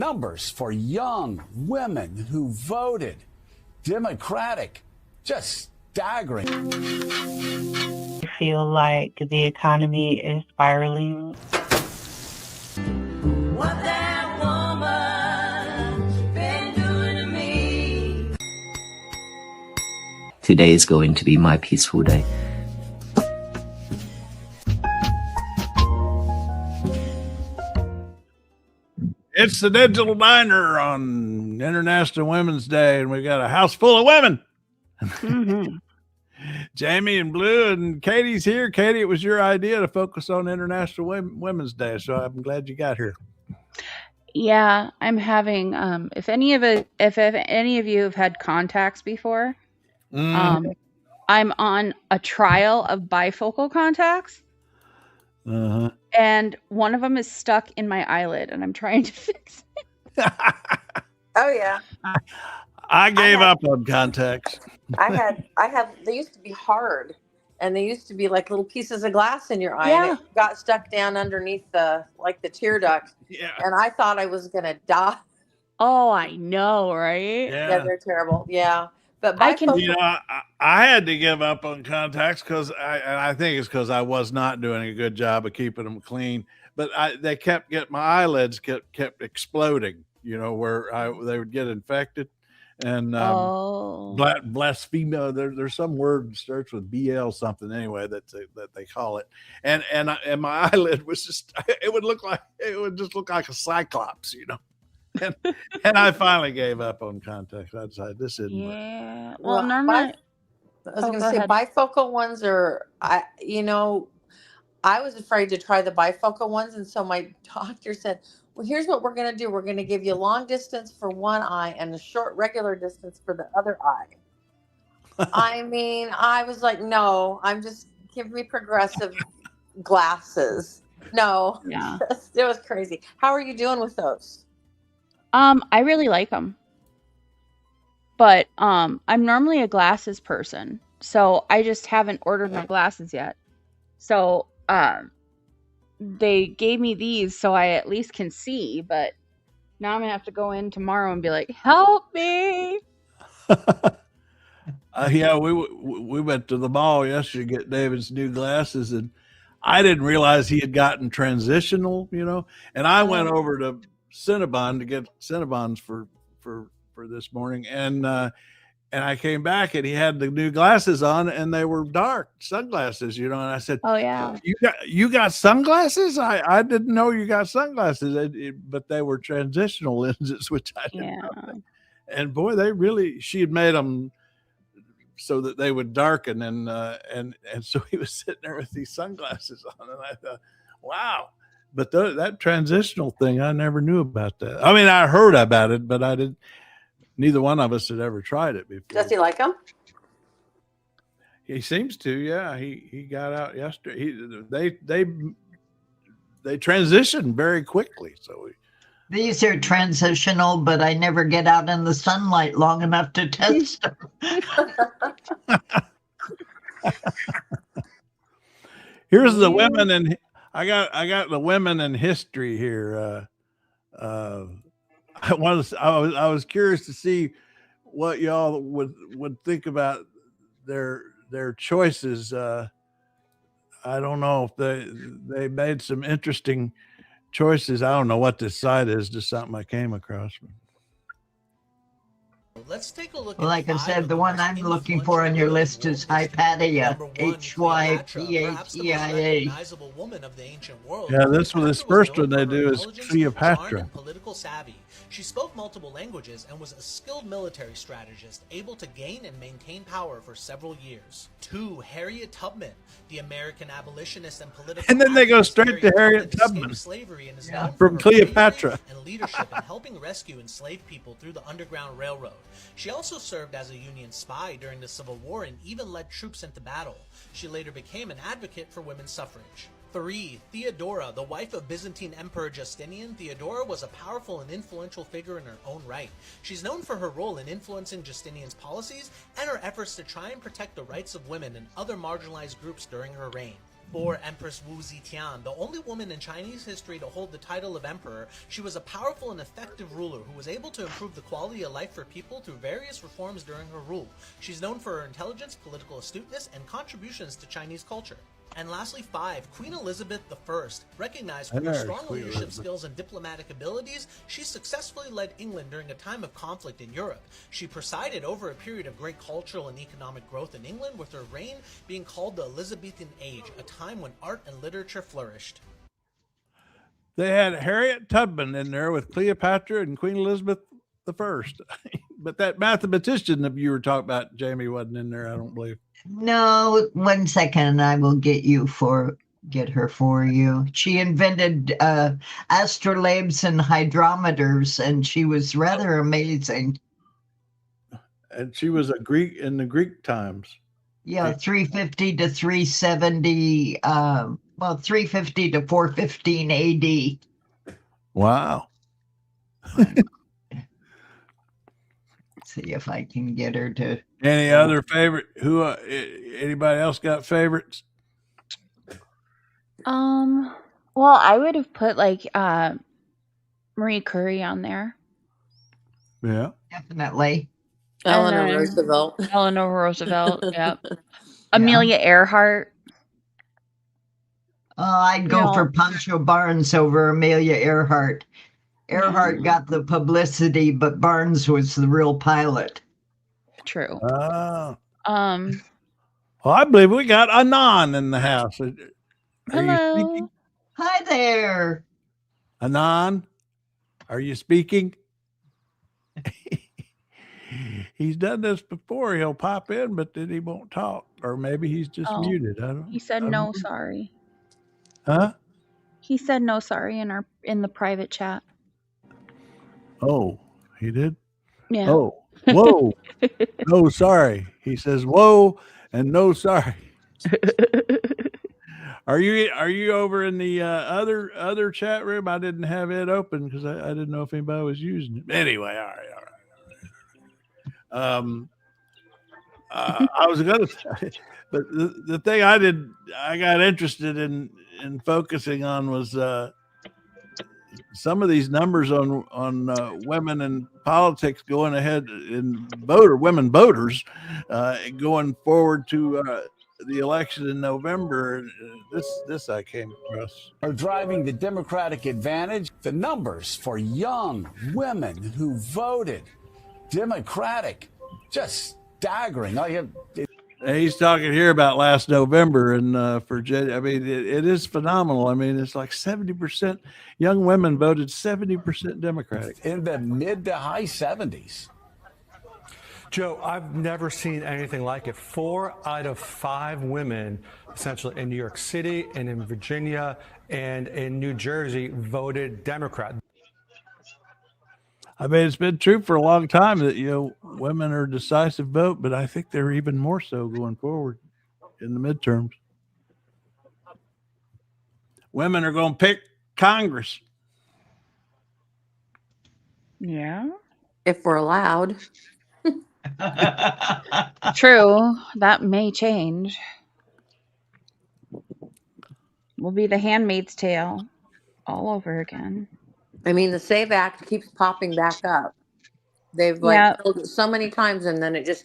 numbers for young women who voted Democratic, just staggering. I feel like the economy is spiraling. What that woman been doing to me. Today is going to be my peaceful day. It's the Digital Diner on International Women's Day, and we got a house full of women. Mm-hmm. Jamie and Blue and Katie's here. Katie, it was your idea to focus on International Women's Day, so I'm glad you got here. Yeah, I'm having. If any of you have had contacts before, I'm on a trial of bifocal contacts. Uh-huh. And one of them is stuck in my eyelid, and I'm trying to fix it. Oh yeah. I gave up on contacts. I had. They used to be hard, and they used to be like little pieces of glass in your eye, Yeah. and it got stuck down underneath the tear duct. Yeah. And I thought I was gonna die. Oh, I know, right? Yeah, they're terrible. Yeah, but I can- I had to give up on contacts because I think it's because I was not doing a good job of keeping them clean. But they kept getting my eyelids kept exploding. You know, where they would get infected. And blasphemia. There's some word that starts with BL something anyway that they call it. And my eyelid was just it would just look like a cyclops, you know. And I finally gave up on contacts. I decided this isn't. Yeah. Well, Well, normally, I was going to say bifocal ones are. I was afraid to try the bifocal ones, and so my doctor said, well, here's what we're going to do. We're going to give you long distance for one eye and a short regular distance for the other eye. I mean, I was like, no, give me progressive glasses. No, Yeah. It was crazy. How are you doing with those? I really like them, but I'm normally a glasses person, so I just haven't ordered my glasses yet. So they gave me these so I at least can see, but now I'm gonna have to go in tomorrow and be like, help me. Yeah, we went to the mall yesterday to get David's new glasses, and I didn't realize he had gotten transitional, you know. And I went over to Cinnabon to get Cinnabons for this morning, and I came back and he had the new glasses on, and they were dark sunglasses, you know. And I said, Oh yeah, you got sunglasses? I didn't know you got sunglasses, but they were transitional lenses, which I didn't know. And boy, she had made them so that they would darken, and so he was sitting there with these sunglasses on, and I thought, wow. But that transitional thing, I never knew about that. I mean, I heard about it, but I didn't. Neither one of us had ever tried it before. Does he like them? He seems to. Yeah, he got out yesterday. They transition very quickly. So these are transitional, but I never get out in the sunlight long enough to test them. Here's the women, and I got the women in history here. I was curious to see what y'all would think about their choices. I don't know if they made some interesting choices. I don't know what this site is, just something I came across. Let's take a look. Like I said, the one I'm looking for on your list is Hypatia, Hypatia. Yeah, this first one they do is Cleopatra. Political savvy. She spoke multiple languages and was a skilled military strategist, able to gain and maintain power for several years. 2. Harriet Tubman, the American abolitionist and political. And then they go straight to Harriet Tubman from Cleopatra and leadership in helping rescue enslaved people through the Underground Railroad. She also served as a Union spy during the Civil War and even led troops into battle. She later became an advocate for women's suffrage. 3. Theodora, the wife of Byzantine Emperor Justinian, Theodora was a powerful and influential figure in her own right. She's known for her role in influencing Justinian's policies and her efforts to try and protect the rights of women and other marginalized groups during her reign. bore Empress Wu Zetian, the only woman in Chinese history to hold the title of emperor. She was a powerful and effective ruler who was able to improve the quality of life for people through various reforms during her rule. She's known for her intelligence, political astuteness, and contributions to Chinese culture. And lastly, 5, Queen Elizabeth I. Recognized for her strong leadership skills and diplomatic abilities, she successfully led England during a time of conflict in Europe. She presided over a period of great cultural and economic growth in England, with her reign being called the Elizabethan Age, a time when art and literature flourished. They had Harriet Tubman in there with Cleopatra and Queen Elizabeth I. But that mathematician that you were talking about, Jamie, wasn't in there, I don't believe. No, 1 second. I will get her for you. She invented astrolabes and hydrometers, and she was rather amazing. And she was a Greek in the Greek times. Yeah, 350 to 370. 350 to 415 AD. Wow. See if I can get her to. Any other favorite? Who? Anybody else got favorites? Well, I would have put like Marie Curie on there. Yeah, definitely. Eleanor Roosevelt. Eleanor Roosevelt. Yep. Amelia Earhart. I'd go for Pancho Barnes over Amelia Earhart. Earhart got the publicity, but Barnes was the real pilot. True. Well, I believe we got Anon in the house. Are Hello. you speaking? Hi there. Anon, are you speaking? He's done this before. He'll pop in, but then he won't talk. Or maybe he's just muted. I don't. He said no, sorry. Huh? He said no, sorry in the private chat. Oh, he did? Yeah. Oh, whoa. No, sorry. He says, whoa, and no, sorry. Are you over in the other chat room? I didn't have it open because I didn't know if anybody was using it. Anyway, all right. I was gonna say, but the thing I got interested in focusing on was some of these numbers on women in politics going ahead in women voters going forward to the election in November. This I came across. Are driving the Democratic advantage. The numbers for young women who voted Democratic, just staggering. He's talking here about last November in Virginia. I mean, it is phenomenal. I mean, it's like 70% young women voted 70% Democratic. In the mid to high 70s. Joe, I've never seen anything like it. 4 out of 5 women, essentially in New York City and in Virginia and in New Jersey, voted Democrat. I mean, it's been true for a long time that, women are a decisive vote, but I think they're even more so going forward in the midterms. Women are going to pick Congress. Yeah. If we're allowed. True. That may change. Will be the Handmaid's Tale all over again. I mean, the SAVE Act keeps popping back up. They've killed it so many times, and then it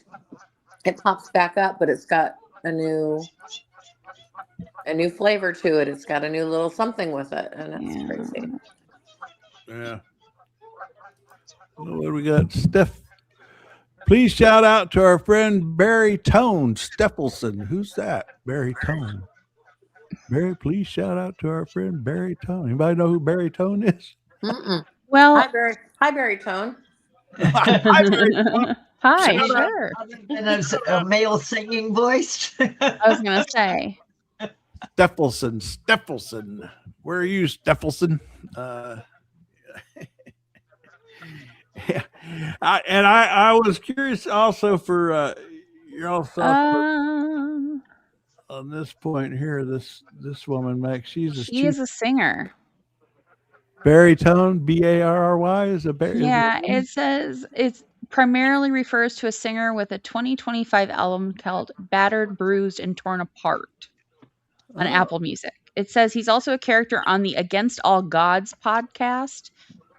pops back up, but it's got a new flavor to it. It's got a new little something with it, and that's crazy. Yeah. What do we got? Steph. Please shout out to our friend Barry Tone Stephelson. Who's that? Barry Tone. Barry, please shout out to our friend Barry Tone. Anybody know who Barry Tone is? Well, hi Barry Tone. Hi, Barry Tone. Hi, sure. And a male singing voice. I was gonna say. Stephelson. Where are you, Stephelson? Yeah. I was curious also for your thoughts on this point here. This woman, Max, she is a singer. Baritone, B-A-R-R-Y is a baritone. Yeah, it says it primarily refers to a singer with a 2025 album called "Battered, Bruised, and Torn Apart." on Apple Music. It says he's also a character on the Against All Gods podcast,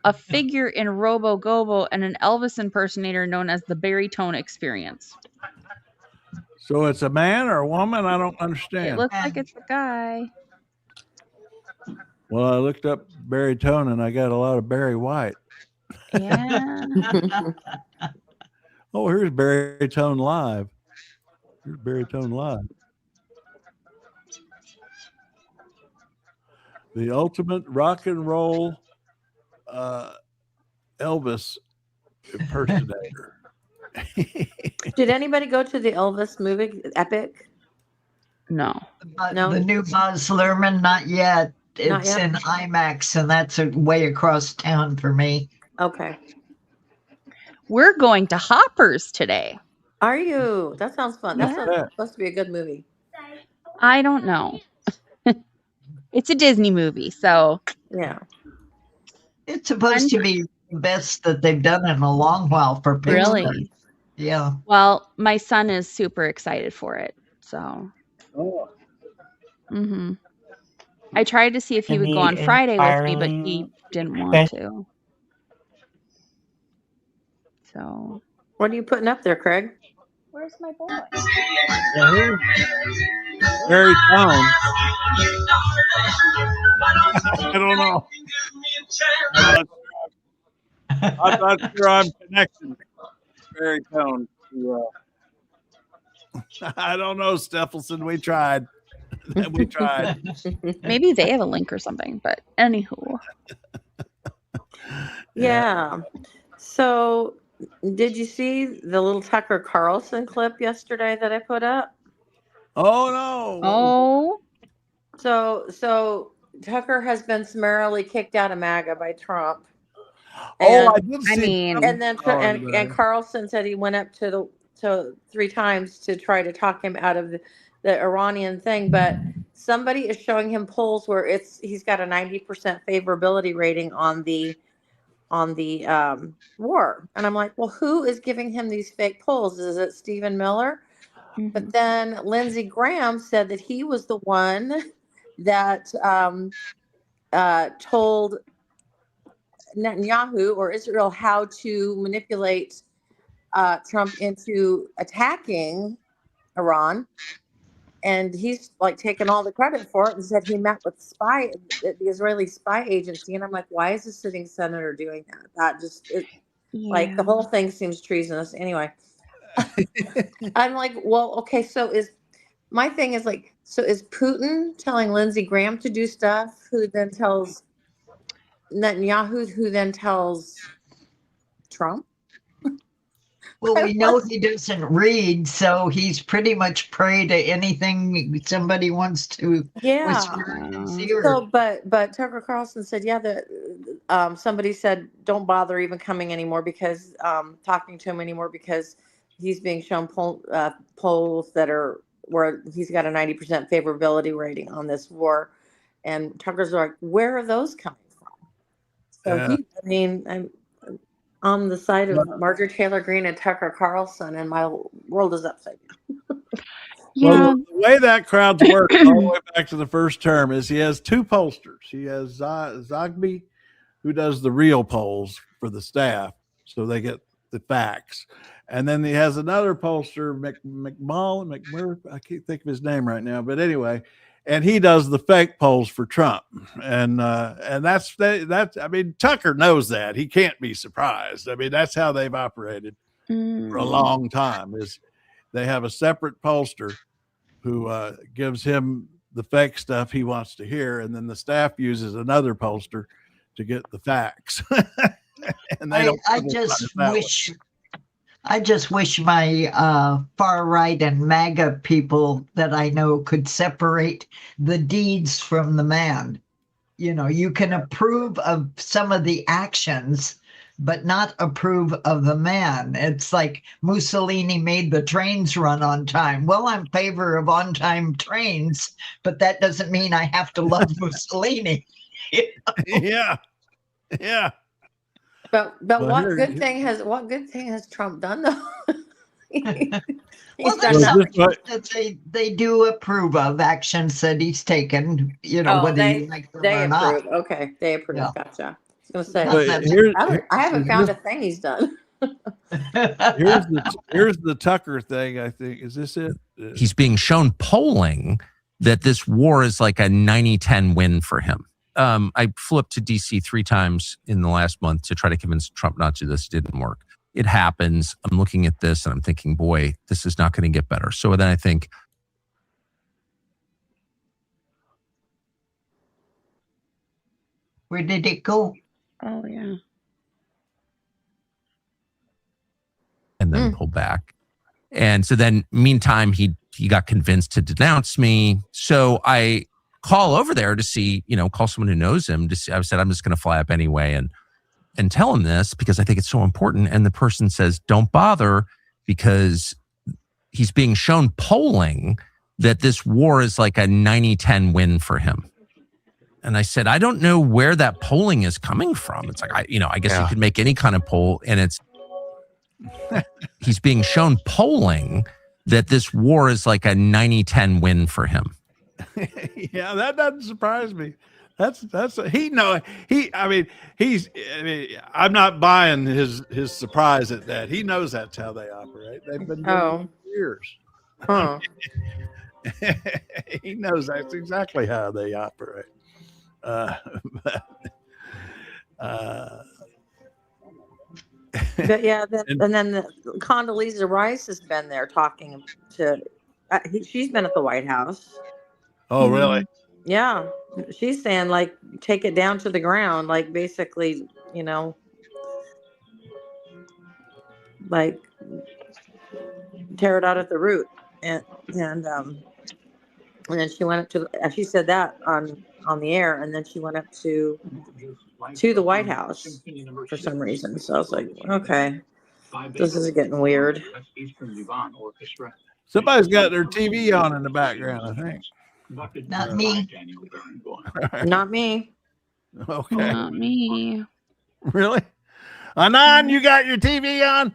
a figure in Robo Gobo, and an Elvis impersonator known as the Baritone Experience. So it's a man or a woman? I don't It understand. looks like it's a guy. Well, I looked up baritone and I got a lot of Barry White. Yeah. Oh, here's baritone live. Here's baritone live. The ultimate rock and roll Elvis impersonator. Did anybody go to the Elvis movie Epic? No. No? The new Buzz Lerman, not yet. Not It's yet? in IMAX, and that's way across town for me. Okay. We're going to Hoppers today. Are you? That sounds fun. That's Yeah. supposed to be a good movie. I don't know. It's a Disney movie, so Yeah. It's supposed to be the best that they've done in a long while for Pixar. Really? Yeah. Well, my son is super excited for it. So Oh. I tried to see if he would go on Friday with me, but he didn't want to. So What are you putting up there, Craig? where's my boy? Barry Tone. I don't know. I'm not sure I'm connected to Barry Tone. I don't know, Stephelson. We tried. We tried. Maybe they have a link or something, but anywho. Yeah. So, did you see the little Tucker Carlson clip yesterday that I put up? Oh no. Oh. So Tucker has been summarily kicked out of MAGA by Trump. Oh, I did see. And then and Carlson said he went up to 3 times to try to talk him out of the Iranian thing, but somebody is showing him polls where he's got a 90% favorability rating on the war, and I'm like, well, who is giving him these fake polls? Is it Stephen Miller? But then Lindsey Graham said that he was the one that told Netanyahu or Israel how to manipulate Trump into attacking Iran. And he's like taken all the credit for it and said he met with the Israeli spy agency. And I'm like, why is a sitting senator doing that? That just, like, the whole thing seems treasonous. Anyway, I'm like, well, okay, so my thing is like, so is Putin telling Lindsey Graham to do stuff, who then tells Netanyahu, who then tells Trump? Well, we know he doesn't read, so he's pretty much prey to anything somebody wants to whisper in his ear. So, but Tucker Carlson said, yeah, that somebody said don't bother even coming anymore because talking to him anymore because he's being shown polls that are where he's got a 90% favorability rating on this war, and Tucker's like, where are those coming from? So I'm on the side of Marjorie Taylor Greene and Tucker Carlson, and my world is upside down. Well, the way that crowd's worked all the way back to the first term is he has 2 pollsters. He has Zogby, who does the real polls for the staff, so they get the facts. And then he has another pollster, McMurray, I can't think of his name right now, but anyway, and he does the fake polls for Trump. And that's I mean, Tucker knows that. He can't be surprised. I mean, that's how they've operated for a long time, is they have a separate pollster who gives him the fake stuff he wants to hear, and then the staff uses another pollster to get the facts. And they I just wish my far right and MAGA people that I know could separate the deeds from the man. You know, you can approve of some of the actions, but not approve of the man. It's like Mussolini made the trains run on time. Well, I'm in favor of on-time trains, but that doesn't mean I have to love Mussolini. You know? Yeah. But what good thing has Trump done though? Well, done there's nothing. that they do approve of actions that he's taken, whether you like them they or not. approve. Okay, they approve. Yeah. Gotcha. I was gonna Not say, that I haven't found a thing he's done. Here's the Tucker thing. I think is this it? He's being shown polling that this war is like a 90-10 win for him. I flipped to DC 3 times in the last month to try to convince Trump not to. This didn't work. It happens. I'm looking at this and I'm thinking, boy, this is not going to get better. So then I think, where did it go? Oh yeah. and then pull back. And so then meantime, he got convinced to denounce me. So I call over there to see, call someone who knows him to see. I said, I'm just going to fly up anyway and tell him this because I think it's so important. And the person says, don't bother because he's being shown polling that this war is like a 90-10 win for him. And I said, I don't know where that polling is coming from. It's like, I guess you could make any kind of poll and it's, he's being shown polling that this war is like a 90-10 win for him. Yeah, that doesn't surprise me. I'm not buying his surprise at that. He knows that's how they operate. They've been doing it for years. Huh. He knows that's exactly how they operate. But yeah, and then Condoleezza Rice has been there talking to. She's been at the White House. Oh, really? Yeah, she's saying like take it down to the ground, like basically, like tear it out at the root, and then she went up to. She said that on the air, and then she went up to the White House for some reason. So I was like, okay, this is getting weird. Somebody's got their TV on in the background, I think. Not me. Not me. Okay. Not me. Really? Anon, you got your TV on?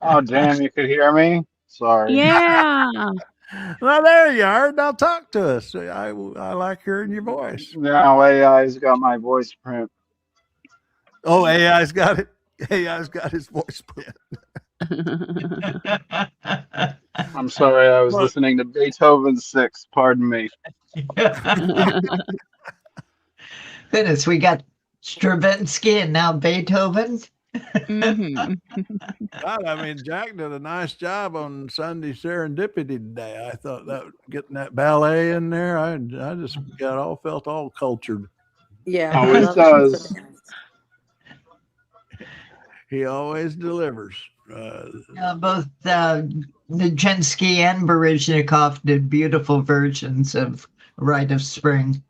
Oh, damn, you could hear me? Sorry. Yeah. Well, there you are. Now talk to us. I like hearing your voice. Now AI's got my voice print. Oh, AI's got it. AI's got his voice print. I'm sorry, I was listening to Beethoven's 6. Pardon me. Goodness, we got Stravinsky and now Beethoven. Mm-hmm. God, I mean, Jack did a nice job on Sunday Serendipity today. I thought that getting that ballet in there, I just felt all cultured. Yeah, always does. He always delivers. Both Nijinsky and Baryshnikov did beautiful versions of Rite of Spring.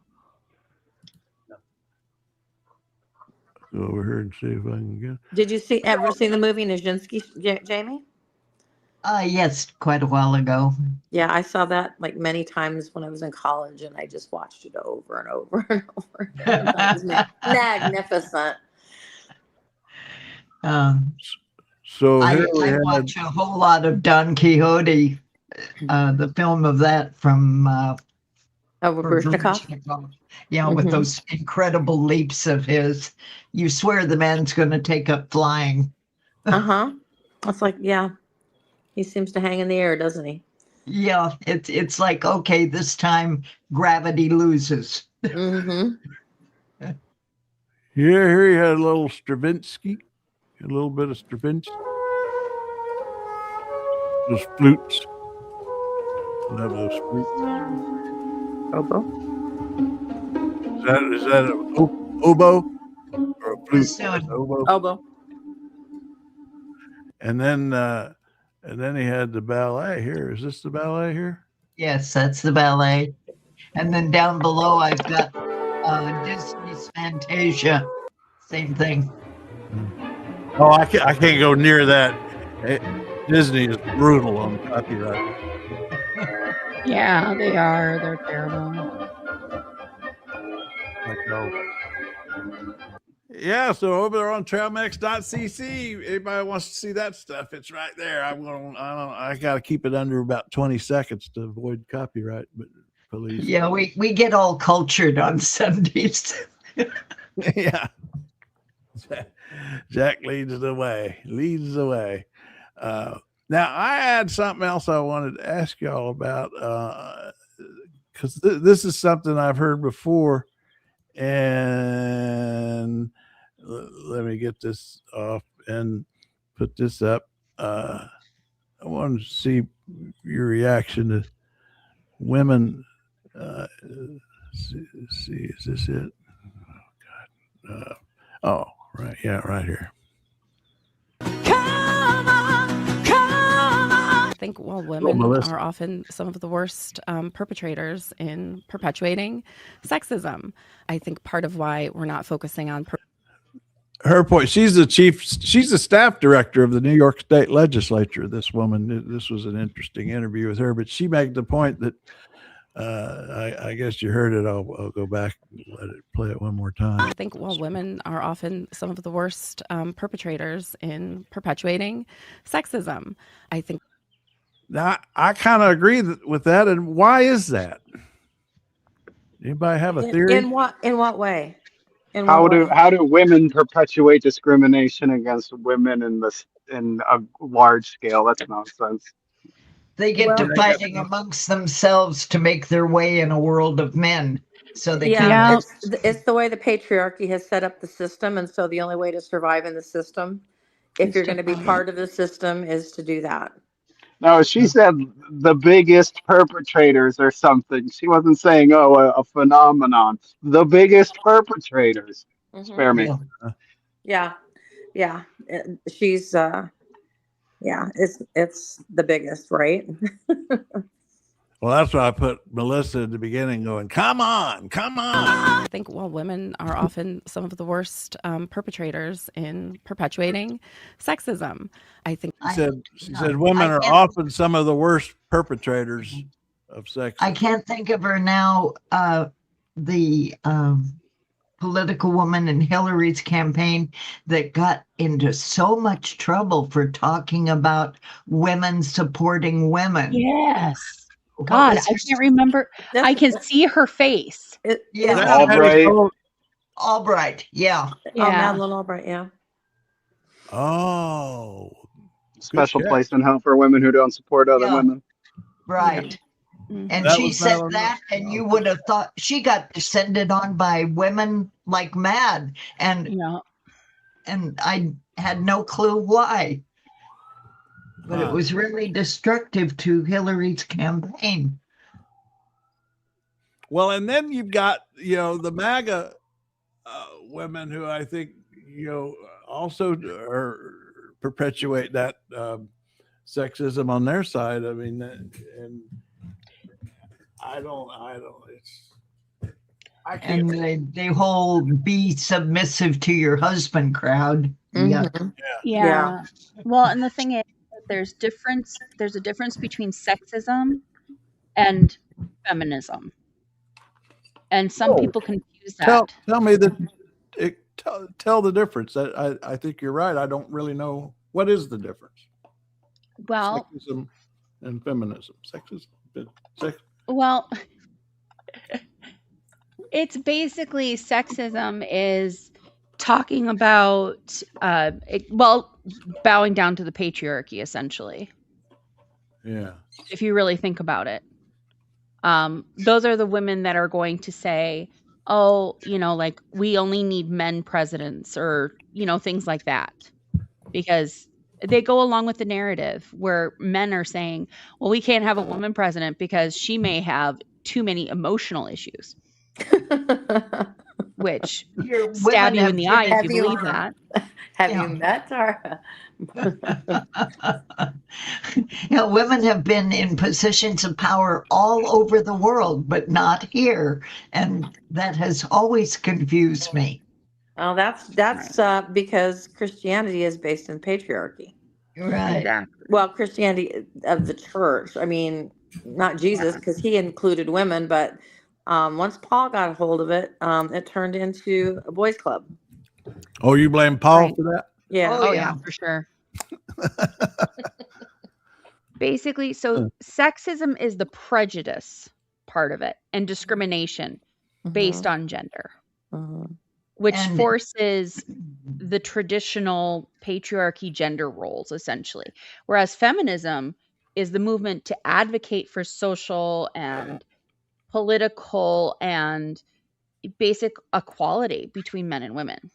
Go over here and see if I can get. Did you ever see the movie Nijinsky, Jamie? Yes, quite a while ago. Yeah, I saw that like many times when I was in college, and I just watched it over and over and over again. That was magnificent. So I watch a whole lot of Don Quixote, the film of that from Baryshnikov. Yeah, with those incredible leaps of his. You swear the man's going to take up flying. It's like, yeah, he seems to hang in the air, doesn't he? Yeah, it's like, okay, this time gravity loses. Here you had a little Stravinsky, a little bit of Stravinsky. Those flutes. Love those flutes. Oboe. Is that an oboe or a flute? Oboe. And then he had the ballet here. Is this the ballet here? Yes, that's the ballet. And then down below, I've got Disney's Fantasia. Same thing. Oh, I can't go near that. Disney is brutal on copyright. Yeah, they are. They're terrible. Yeah, so over there on trailmix.cc, anybody wants to see that stuff, it's right there. I got to keep it under about 20 seconds to avoid copyright, but police. Yeah, we get all cultured on Sundays. Yeah. Jack leads the way. Now, I had something else I wanted to ask y'all about, because this is something I've heard before, and let me get this off and put this up. I wanted to see your reaction to women. See, is this it? Oh, God. Oh, right. Yeah, right here. I think while women are often some of the worst perpetrators in perpetuating sexism, I think part of why we're not focusing on her point. She's the staff director of the New York State Legislature. This woman, this was an interesting interview with her, but she made the point that I guess you heard it. I'll go back and play it one more time. I think while women are often some of the worst perpetrators in perpetuating sexism, I think. Now, I kind of agree with that. And why is that? Anybody have a theory? In what way? How do women perpetuate discrimination against women in a large scale? That's nonsense. They get to fighting amongst themselves to make their way in a world of men. So they it's the way the patriarchy has set up the system, and so the only way to survive in the system, if you're going to be part of the system, is to do that. No, she said the biggest perpetrators or something. She wasn't saying, a phenomenon. The biggest perpetrators. Spare me. Yeah. She's it's the biggest, right? Well, that's why I put Melissa at the beginning going, come on. I think while women are often some of the worst perpetrators in perpetuating sexism, I think she said women are often some of the worst perpetrators of sexism. I can't think of her now. The political woman in Hillary's campaign that got into so much trouble for talking about women supporting women. Yes. God, I can't remember. I can see her face. Albright. Yeah. Madeleine Albright. Yeah. Oh. Special place in hell for women who don't support other women. Right. And she said that, and you would have thought she got descended on by women like mad. And I had no clue why. But it was really destructive to Hillary's campaign. Well, and then you've got, the MAGA women who I think, also perpetuate that sexism on their side. I mean, and I can't. And the whole be submissive to your husband crowd. Mm-hmm. Yeah. Well, and the thing is, there's a difference between sexism and feminism, and some people confuse that. Tell me tell the difference. I think you're right. I don't really know what is the difference. Well, sexism and feminism. Well, it's basically sexism is talking about bowing down to the patriarchy, essentially. Yeah. If you really think about it. Those are the women that are going to say, oh, like we only need men presidents, or, things like that. Because they go along with the narrative where men are saying, well, we can't have a woman president because she may have too many emotional issues. Which stab you in the eye if you believe that. Have you met Tara? Women have been in positions of power all over the world, but not here. And that has always confused me. Well, that's because Christianity is based in patriarchy. Right. Exactly. Well, Christianity of the church. I mean, not Jesus, because he included women, but once Paul got a hold of it, it turned into a boys' club. Oh, you blame Paul Right. for that? Yeah. Oh yeah, for sure. Basically, so sexism is the prejudice part of it and discrimination based on gender, which And- forces the traditional patriarchy gender roles essentially. Whereas feminism is the movement to advocate for social and political and basic equality between men and women.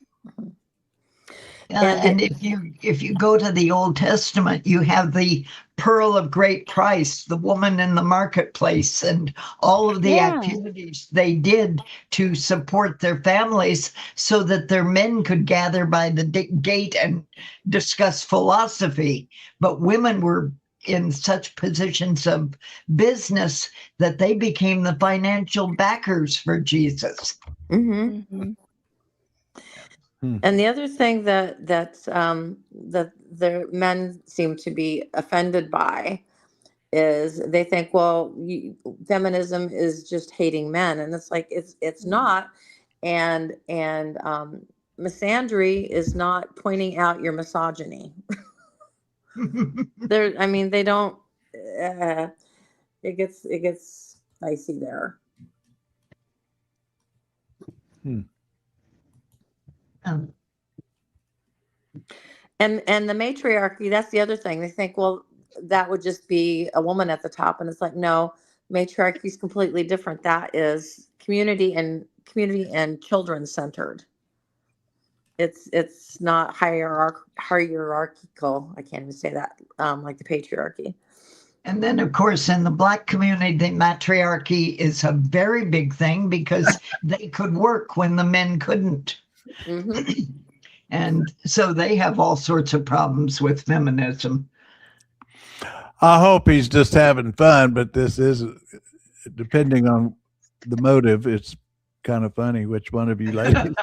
And if you go to the Old Testament, you have the pearl of great price, the woman in the marketplace, and all of the activities they did to support their families so that their men could gather by the gate and discuss philosophy. But women were in such positions of business that they became the financial backers for Jesus. And the other thing that the men seem to be offended by is they think, well, feminism is just hating men, and it's like it's not, and misandry is not pointing out your misogyny. I mean, they don't. It gets dicey there. And the matriarchy, that's the other thing. They think, well, that would just be a woman at the top, and it's like, no, matriarchy is completely different. That is community and children centered. It's not hierarchical. I can't even say that, like the patriarchy. And then, of course, in the Black community, the matriarchy is a very big thing because they could work when the men couldn't. And so they have all sorts of problems with feminism. I hope he's just having fun, but this is, depending on the motive, it's kind of funny which one of you ladies.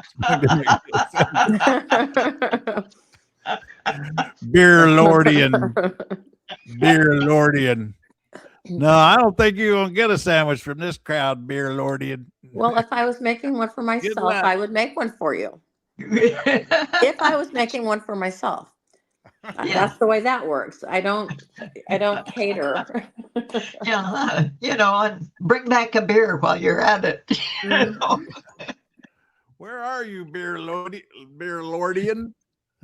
Beer Lordian. Beer Lordian. No, I don't think you're going to get a sandwich from this crowd, Beer Lordian. Well, if I was making one for myself, I would make one for you. If I was making one for myself. That's the way that works. I don't cater. Yeah, and bring back a beer while you're at it. Where are you, Beer Lordian?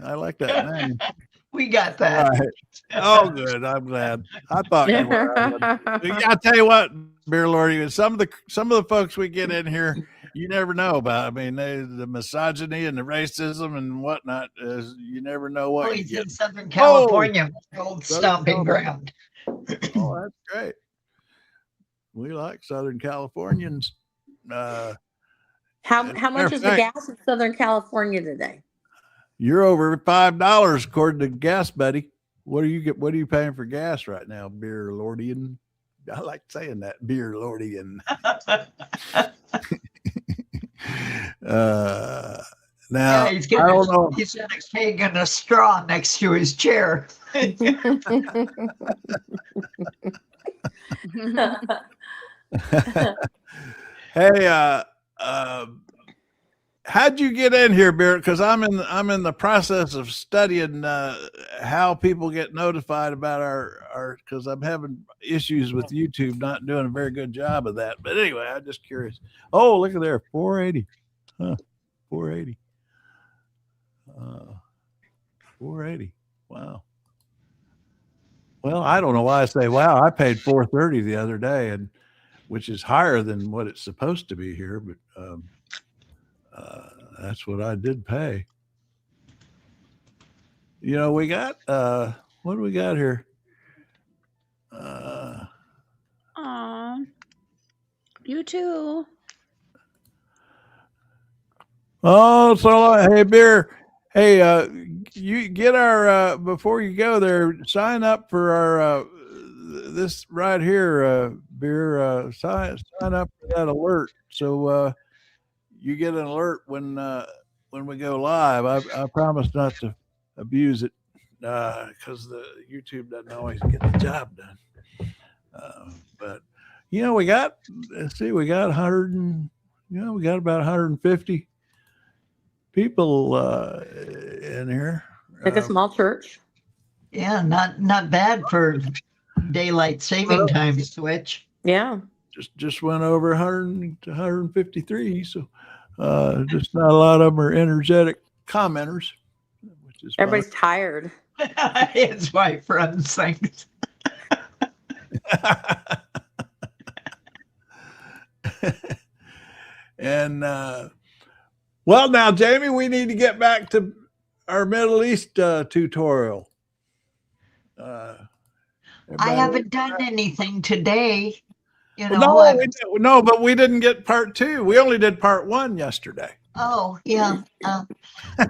I like that name. We got that. Right. Oh, good. I'm glad. I thought you were. I tell you what, Beer Lordian, some of the folks we get in here, you never know about. I mean, the misogyny and the racism and whatnot. You never know what. He's in Southern California, old stomping ground. Oh, that's great. We like Southern Californians. How much is the gas in Southern California today? You're over $5 according to gas, buddy. What are you paying for gas right now, Beer Lordian? I like saying that, Beer Lordian. Now he's got a keg and a straw next to his chair. Hey, how'd you get in here, Beer? Because I'm in the process of studying how people get notified about our because I'm having issues with YouTube not doing a very good job of that. But anyway, I'm just curious. Oh, look at there, 480. Huh, 480. 480. Wow. Well, I don't know why I say wow. I paid 430 the other day, and which is higher than what it's supposed to be here, but that's what I did pay. We got what do we got here? You too. Oh, so hey, Beer. Hey, you get our before you go there, sign up for our this right here, Beer. Sign up for that alert, so you get an alert when we go live. I promise not to abuse it because the YouTube doesn't always get the job done. But we got 100 and we got about 150 people in here. Like a small church. Yeah, not bad for daylight saving time switch. Yeah. Just went over 100 to 153. So just not a lot of them are energetic commenters, which is Everybody's tired. His wife runs things. And well, now, Jamie, we need to get back to our Middle East tutorial. I haven't done anything today. You know, no, but we didn't get part 2. We only did part 1 yesterday. Oh, yeah.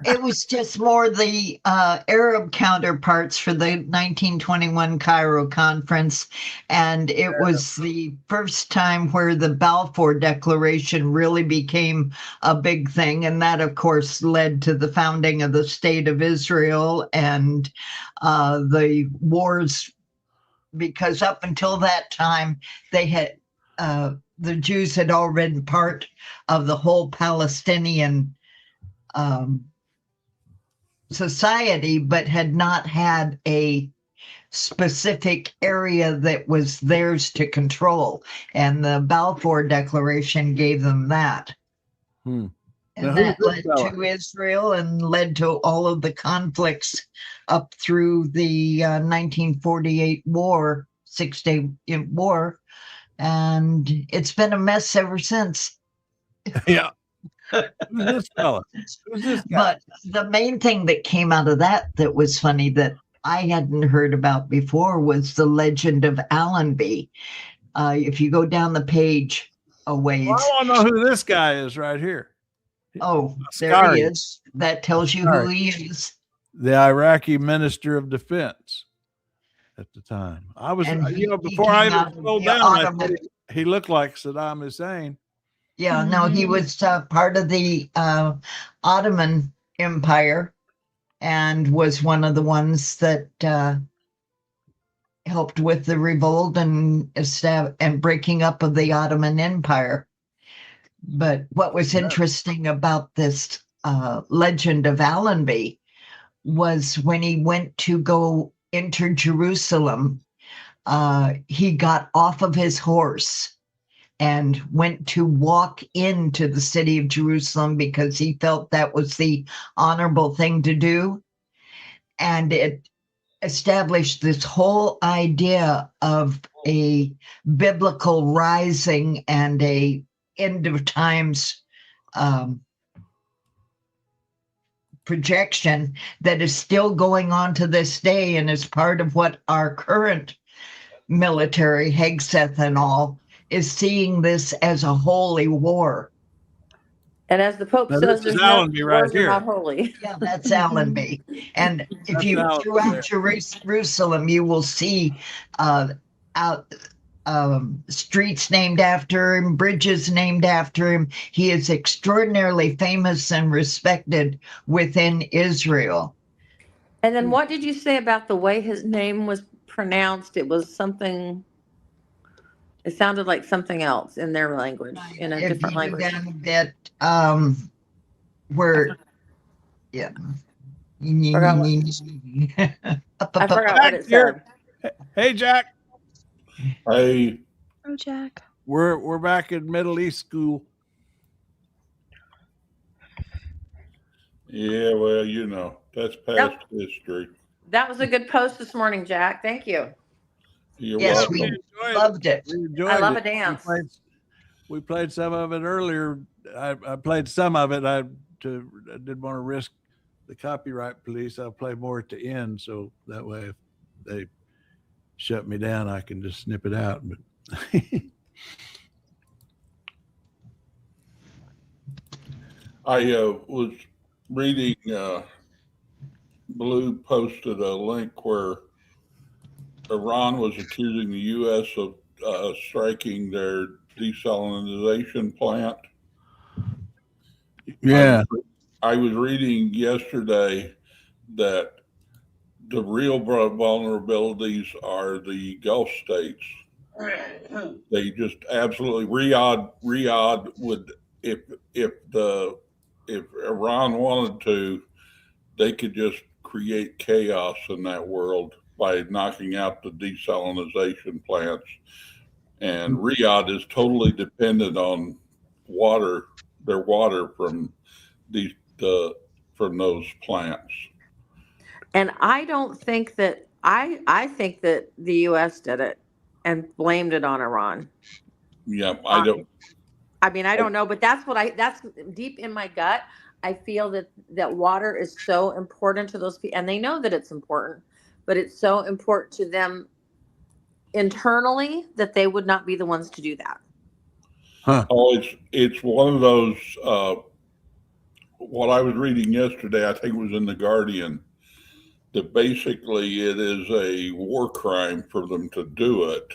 It was just more the Arab counterparts for the 1921 Cairo conference. And it was the first time where the Balfour Declaration really became a big thing. And that, of course, led to the founding of the State of Israel and the wars, because up until that time, they had the Jews had already been part of the whole Palestinian society, but had not had a specific area that was theirs to control. And the Balfour Declaration gave them that. And that led to Israel and led to all of the conflicts up through the 1948 war, 6-day war. And it's been a mess ever since. Yeah. Who's this fella? Who's this guy? But the main thing that came out of that was funny that I hadn't heard about before was the legend of Allenby. If you go down the page a ways. Well, I want to know who this guy is right here. Oh, there he is. That tells you who he is. The Iraqi Minister of Defense at the time. I was, before I even scrolled down, he looked like Saddam Hussein. Yeah, no, he was part of the Ottoman Empire and was one of the ones that helped with the revolt and breaking up of the Ottoman Empire. But what was interesting about this legend of Allenby was when he went to go enter Jerusalem, he got off of his horse and went to walk into the city of Jerusalem because he felt that was the honorable thing to do. And it established this whole idea of a biblical rising and a end of times projection that is still going on to this day and is part of what our current military, Hegseth and all, is seeing this as a holy war. And as the Pope says, there's Allenby right here. Not holy. Yeah, that's Allenby. And if you throughout Jerusalem, you will see streets named after him, bridges named after him. He is extraordinarily famous and respected within Israel. And then what did you say about the way his name was pronounced? It was something, it sounded like something else in their language, in a different language. Down a bit, where, yeah. I forgot what it said. Hey, Jack. Hey. Oh, Jack. We're back in Middle East school. Yeah, well, you know, that's past history. That was a good post this morning, Jack. Thank you. You're yes, welcome. we loved it. I love a dance. We played some of it earlier. I played some of it. I didn't want to risk the copyright police. I'll play more at the end, so that way if they shut me down, I can just snip it out. But I was reading, Blue posted a link where Iran was accusing the U.S. of striking their desalinization plant. Yeah. I was reading yesterday that the real vulnerabilities are the Gulf states. They just absolutely Riyadh would if if Iran wanted to, they could just create chaos in that world by knocking out the desalinization plants. And Riyadh is totally dependent on their water from those plants. And I don't think that I think that the U.S. did it and blamed it on Iran. Yeah, I don't. I mean, I don't know, but that's deep in my gut. I feel that water is so important to those people, and they know that it's important, but it's so important to them internally that they would not be the ones to do that. Huh. Oh, it's one of those. What I was reading yesterday, I think it was in The Guardian, that basically it is a war crime for them to do it.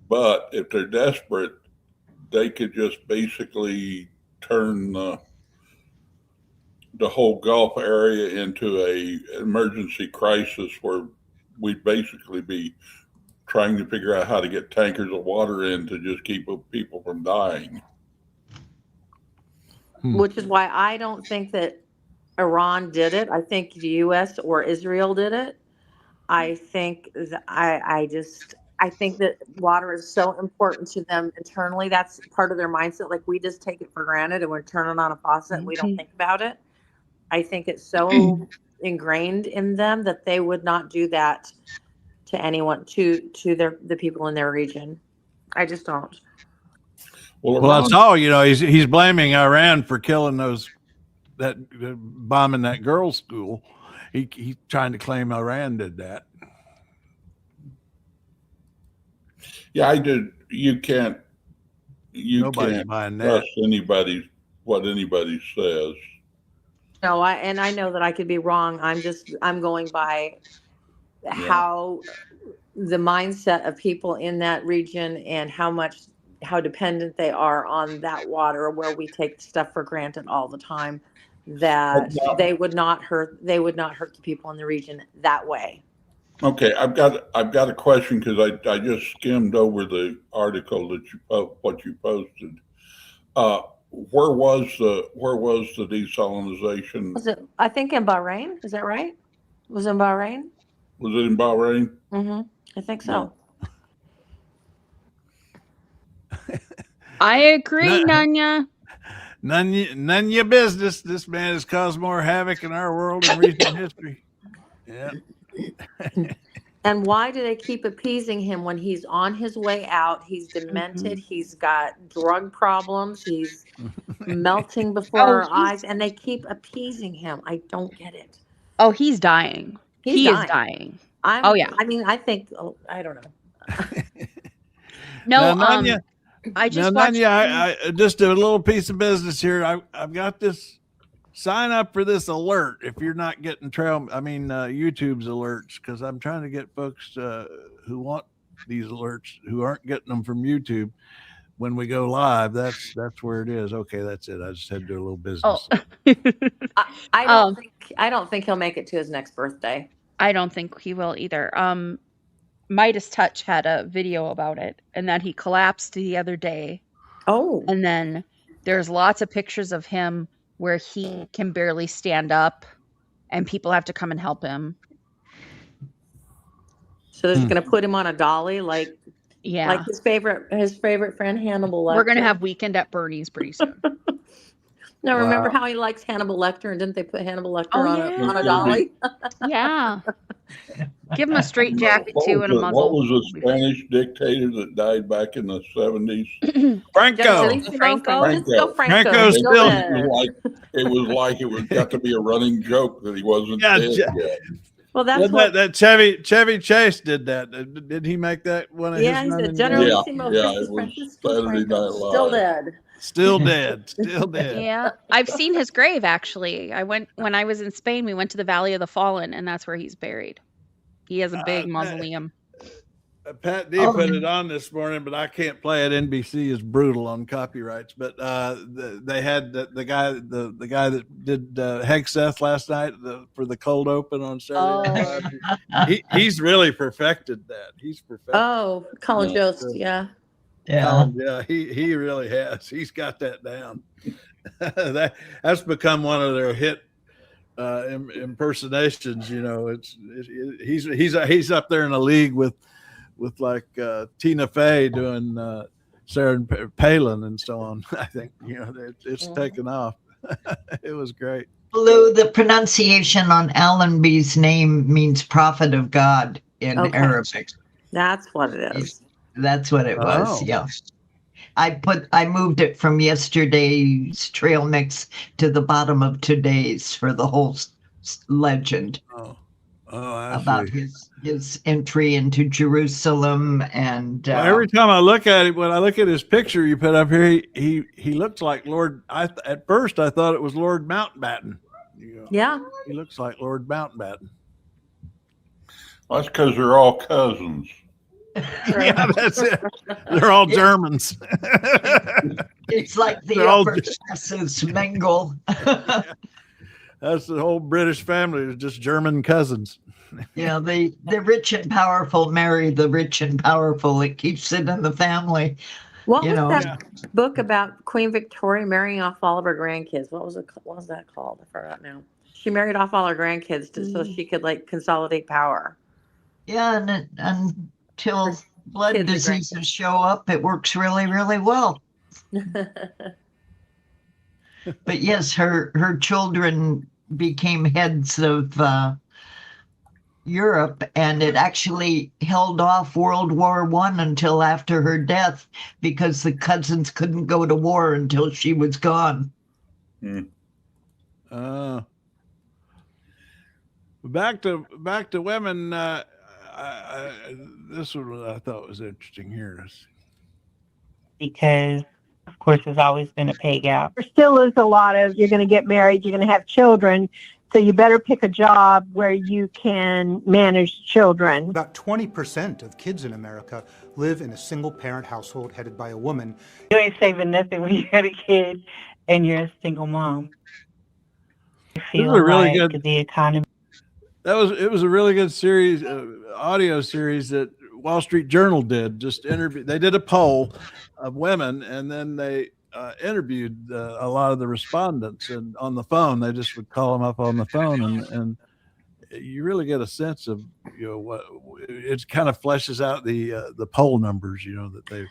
But if they're desperate, they could just basically turn the whole Gulf area into a emergency crisis where we'd basically be trying to figure out how to get tankers of water in to just keep people from dying. Which is why I don't think that Iran did it. I think the U.S. or Israel did it. I think I think that water is so important to them internally. That's part of their mindset. Like, we just take it for granted and we're turning on a faucet and we don't think about it. I think it's so ingrained in them that they would not do that to anyone, to the people in their region. I just don't. Well, that's all. He's blaming Iran for killing bombing that girls' school. He's trying to claim Iran did that. Yeah, I did. You can't trust what anybody says. No, I know that I could be wrong. I'm going by how the mindset of people in that region and how dependent they are on that water, where we take stuff for granted all the time, that they would not hurt the people in the region that way. Okay, I've got a question, because I just skimmed over the article that you posted. Where was the desalinization? Was it? I think in Bahrain. Is that right? Was it in Bahrain? Was it in Bahrain? Mm-hmm. I think so. I agree, Nanya. None your business. This man has caused more havoc in our world in recent history. Yeah. And why do they keep appeasing him when he's on his way out? He's demented. He's got drug problems. He's melting before our eyes, and they keep appeasing him. I don't get it. Oh, he's dying. He is dying. Yeah. I mean, I think. Oh, I don't know. No, now, Nanya, I just now, watched. Nanya, I just a little piece of business here. I've got this. Sign up for this alert if you're not getting YouTube's alerts, because I'm trying to get folks who want these alerts who aren't getting them from YouTube when we go live. That's where it is. Okay, that's it. I just had to do a little business. I don't think he'll make it to his next birthday. I don't think he will either. Midas Touch had a video about it, and that he collapsed the other day. Oh. And then there's lots of pictures of him where he can barely stand up and people have to come and help him. So they're going to put him on a dolly, like his favorite friend Hannibal Lecter. We're going to have Weekend at Bernie's pretty soon. Now, remember how he likes Hannibal Lecter, and didn't they put Hannibal Lecter on a dolly? Yeah. Give him a straight jacket too and a muzzle. What was the Spanish dictator that died back in the 70s? Franco. Franco still. It was got to be a running joke that he wasn't dead yet. Well, that's that Chevy Chase did that. Did he make that one of his? Yeah, he said Generalissimo. Yeah, it was Saturday Night Live. Still dead. Still dead. Yeah, I've seen his grave actually. When I was in Spain, we went to the Valley of the Fallen, and that's where he's buried. He has a big mausoleum. Pat D put it on this morning, but I can't play it. NBC is brutal on copyrights. But they had the guy that did Hegseth last night for the cold open on Saturday. He's really perfected that. He's perfected. Oh, Colin Jost, yeah. Yeah. Yeah, he really has. He's got that down. That's become one of their hit impersonations. You know, he's up there in a league with like Tina Fey doing Sarah Palin and so on. I think it's taken off. It was great. Lou, the pronunciation on Allenby's name means prophet of God in Arabic. That's what it is. That's what it was. Yeah. I moved it from yesterday's trail mix to the bottom of today's for the whole legend about his entry into Jerusalem. And every time I look at it, when I look at his picture you put up here, he looks like Lord. At first I thought it was Lord Mountbatten. Yeah, he looks like Lord Mountbatten. Well, that's because they're all cousins. Yeah, that's it. They're all Germans. It's like the upper classes mingle. That's the whole British family is just German cousins. Yeah, the rich and powerful marry the rich and powerful. It keeps it in the family. What was that book about Queen Victoria marrying off all of her grandkids? What was that called? I forgot now. She married off all her grandkids so she could consolidate power. Yeah, and until blood diseases show up, it works really, really well. But yes, her children became heads of Europe, and it actually held off World War I until after her death because the cousins couldn't go to war until she was gone. Back to women. This one I thought was interesting here. Because, of course, there's always been a pay gap. There still is a lot of, you're going to get married, you're going to have children, so you better pick a job where you can manage children. About 20% of kids in America live in a single-parent household headed by a woman. You ain't saving nothing when you got a kid and you're a single mom. This is a really good. The economy. It was a really good series, audio series that Wall Street Journal did. They did a poll of women, and then they interviewed a lot of the respondents, and on the phone they just would call them up on the phone, and you really get a sense of what it kind of fleshes out the poll numbers that they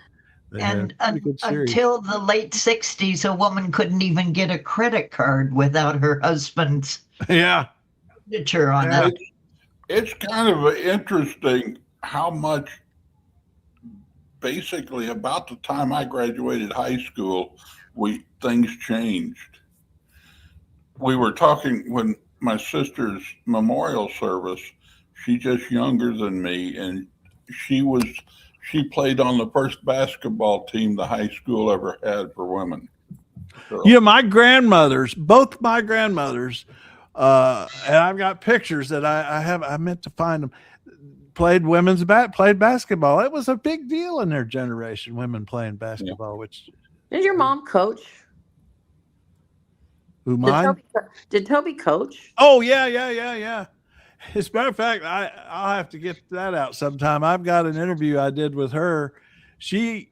and until the late 60s, a woman couldn't even get a credit card without her husband's signature on it. It's kind of interesting how much, basically about the time I graduated high school, things changed. We were talking when my sister's memorial service, she's just younger than me, and she played on the first basketball team the high school ever had for women. So, my grandmothers, both my grandmothers, and I've got pictures that I meant to find them, played basketball. It was a big deal in their generation, women playing basketball. Which did your mom coach? Who, mine? Did Toby coach? Oh yeah. As a matter of fact, I'll have to get that out sometime. I've got an interview I did with her. She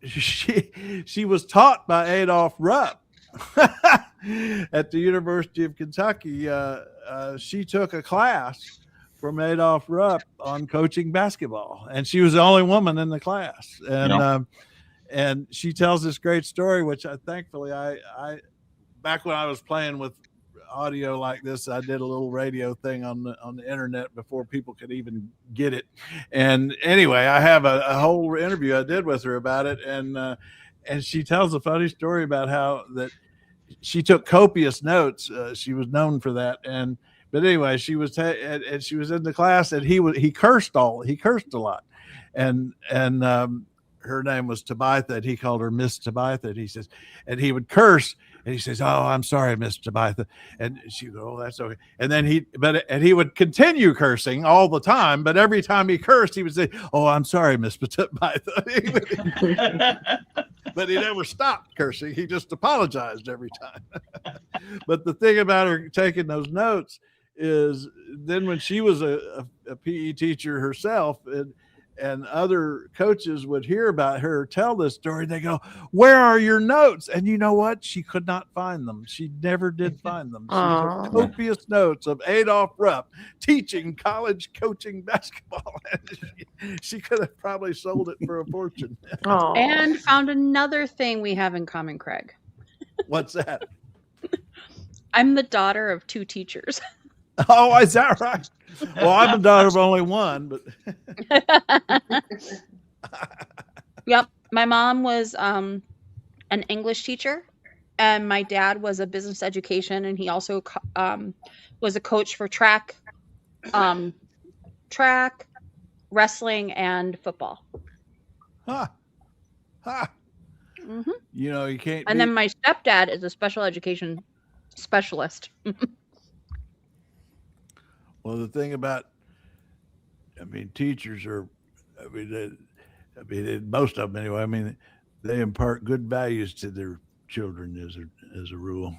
was taught by Adolph Rupp at the University of Kentucky. She took a class from Adolph Rupp on coaching basketball, and she was the only woman in the class. And she tells this great story, which thankfully I back when I was playing with audio like this, I did a little radio thing on the internet before people could even get it. And anyway, I have a whole interview I did with her about it, and she tells a funny story about how that she took copious notes. She was known for that, but anyway, she was and she was in the class, and he cursed a lot, and her name was Tabitha, and he called her Miss Tabitha. And he says, and he would curse, and he says, "Oh, I'm sorry, Miss Tabitha," and she would go, "Oh, that's okay." And then he would continue cursing all the time, but every time he cursed, he would say, "Oh, I'm sorry, Miss Tabitha." But he never stopped cursing. He just apologized every time. But the thing about her taking those notes is then when she was a PE teacher herself, and other coaches would hear about her tell this story. They go, "Where are your notes?" And you know what? She could not find them. She never did find them. She took copious notes of Adolph Rupp teaching college coaching basketball. She could have probably sold it for a fortune. And found another thing we have in common, Craig. What's that? I'm the daughter of 2 teachers. Oh, is that right? Well, I'm the daughter of only one, but Yep. My mom was an English teacher, and my dad was a business education, and he also was a coach for track, wrestling, and football. Huh. Mm-hmm. You know, you can't. And then my stepdad is a special education specialist. Well, the thing about, teachers are, most of them anyway. They impart good values to their children as a rule.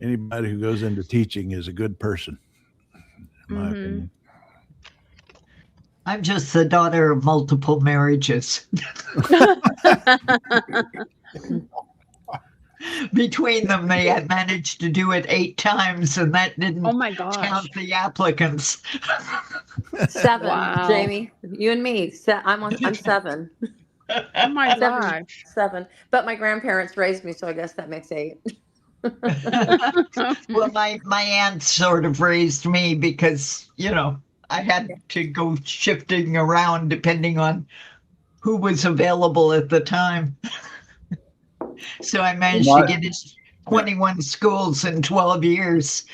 Anybody who goes into teaching is a good person, in my opinion. I'm just the daughter of multiple marriages. Between them, they had managed to do it 8 times, and that didn't count the applicants. 7, Wow. Jamie. You and me. I'm 7. Oh my gosh. 7. But my grandparents raised me, so I guess that makes 8. Well, my aunt sort of raised me because, I had to go shifting around depending on who was available at the time. So I managed to get into 21 schools in 12 years.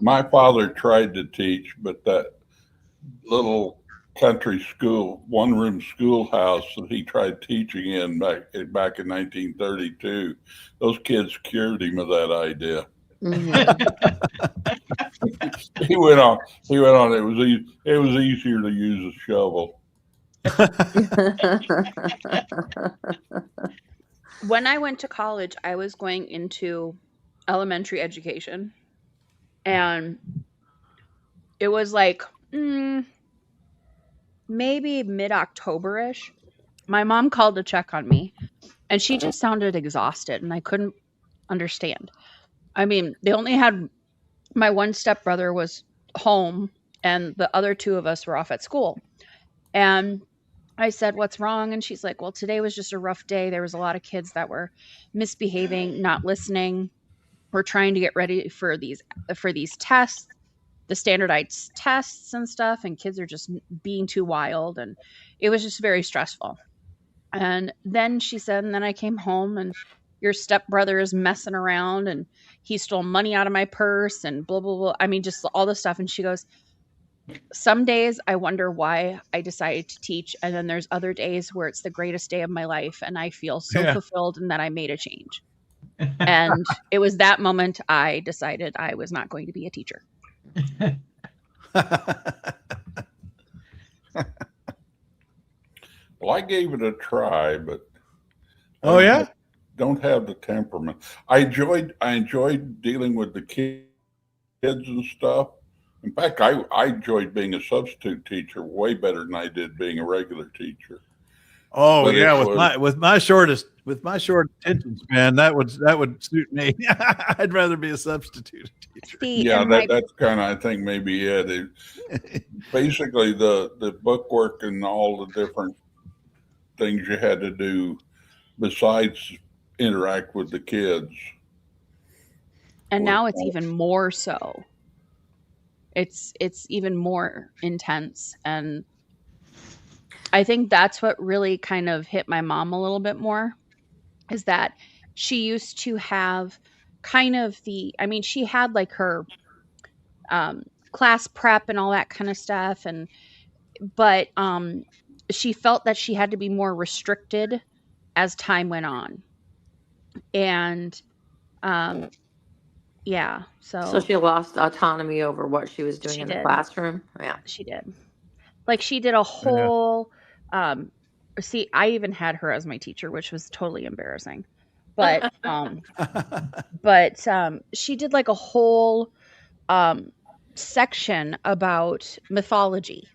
My father tried to teach, but that little country school, 1-room schoolhouse that he tried teaching in back in 1932, those kids cured him of that idea. He went on. It was easier to use a shovel. When I went to college, I was going into elementary education, and it was like maybe mid-October-ish. My mom called to check on me, and she just sounded exhausted, and I couldn't understand. They only had my one stepbrother was home, and the other 2 of us were off at school. And I said, "What's wrong?" And she's like, "Well, today was just a rough day. There was a lot of kids that were misbehaving, not listening. We're trying to get ready for these tests, the standardized tests and stuff, and kids are just being too wild, and it was just very stressful." And then she said, and then I came home, and your stepbrother is messing around, and he stole money out of my purse, and blah, blah, blah. Just all this stuff. And she goes, "Some days I wonder why I decided to teach. And then there's other days where it's the greatest day of my life. And I feel so fulfilled and that I made a change." And it was that moment I decided I was not going to be a teacher. Well, I gave it a try, but don't have the temperament. I enjoyed dealing with the kids and stuff. In fact, I enjoyed being a substitute teacher way better than I did being a regular teacher. Oh, but with my short attention span, that would suit me. I'd rather be a substitute teacher. That's kind of, I think, maybe it. Basically, the bookwork and all the different things you had to do besides interact with the kids. And now it's even more so. It's even more intense, and I think that's what really kind of hit my mom a little bit more, is that she used to have kind of she had like her class prep and all that kind of stuff, but she felt that she had to be more restricted as time went on. And so she lost autonomy over what she was doing in the classroom. Yeah, she did. Like, she did a whole see, I even had her as my teacher, which was totally embarrassing. But she did like a whole section about mythology,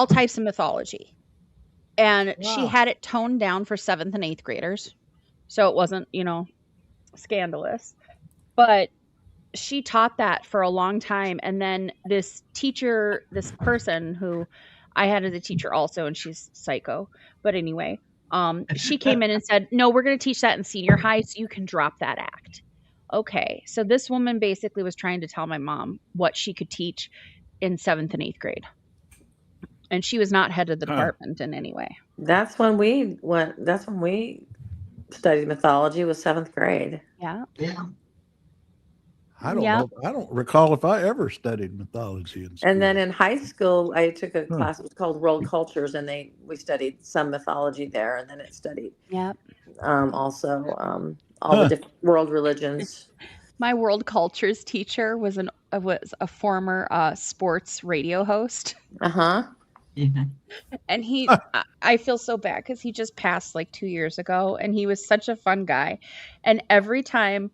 all types of mythology. And she Wow. had it toned down for 7th and 8th graders. So it wasn't, scandalous. But she taught that for a long time. And then this teacher, this person who I had as a teacher also, and she's psycho. But anyway, she came in and said, no, we're going to teach that in senior high so you can drop that act. Okay. So this woman basically was trying to tell my mom what she could teach in 7th and 8th grade. And she was not head of the department in any way. That's when we studied mythology, was 7th grade. Yeah. Yeah. I don't know. I don't recall if I ever studied mythology in school. And then in high school, I took a class, it was called World Cultures, and we studied some mythology there, and then it studied also all the different world religions. My world cultures teacher was a former sports radio host. Uh-huh. Yeah. And I feel so bad because he just passed like 2 years ago, and he was such a fun guy. And every time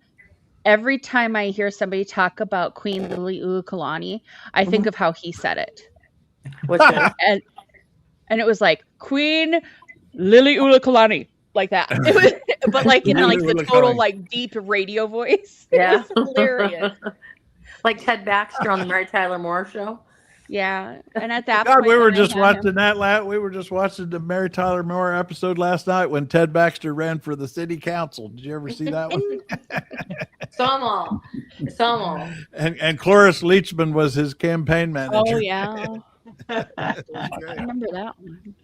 I hear somebody talk about Queen Liliuokalani, I think of how he said it. What's that? And it was like Queen Liliuokalani, like that. It was, but like in like the total like deep radio voice. Yeah, it was hilarious. Like Ted Baxter on the Mary Tyler Moore Show. Yeah, and at that God, point, we were just watching we were just watching the Mary Tyler Moore episode last night when Ted Baxter ran for the city council. Did you ever see that one? Saw them all. And Cloris Leachman was his campaign manager. Oh yeah, I remember that one.